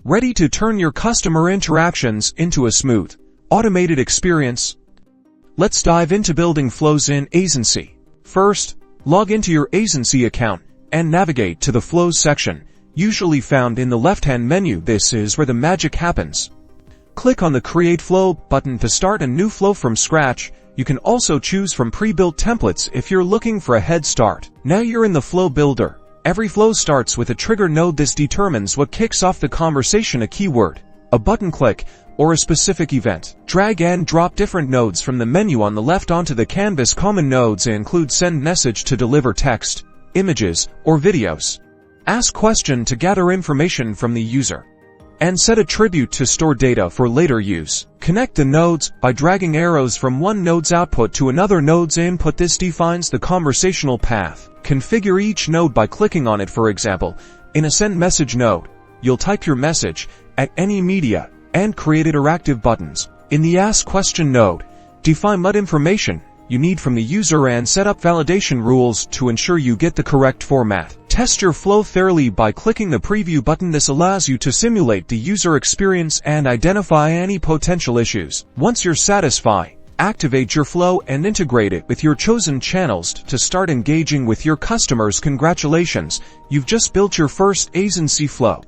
Ready to turn your customer interactions into a smooth, automated experience? Let's dive into building flows in Aisensy. First, log into your Aisensy account and navigate to the Flows section, usually found in the left-hand menu. This is where the magic happens. Click on the Create Flow button to start a new flow from scratch. You can also choose from pre-built templates if you're looking for a head start. Now you're in the Flow Builder. Every flow starts with a trigger node. This determines what kicks off the conversation: a keyword, a button click, or a specific event. Drag and drop different nodes from the menu on the left onto the canvas. Common nodes include send message to deliver text, images, or videos. Ask question to gather information from the user. And set attribute to store data for later use. Connect the nodes by dragging arrows from one node's output to another node's input. This defines the conversational path. Configure each node by clicking on it. For example, in a send message node, you'll type your message, add any media, and create interactive buttons. In the ask question node, define what information you need from the user and set up validation rules to ensure you get the correct format. Test your flow thoroughly by clicking the preview button. This allows you to simulate the user experience and identify any potential issues. Once you're satisfied, activate your flow and integrate it with your chosen channels to start engaging with your customers. Congratulations, you've just built your first Aisensy flow.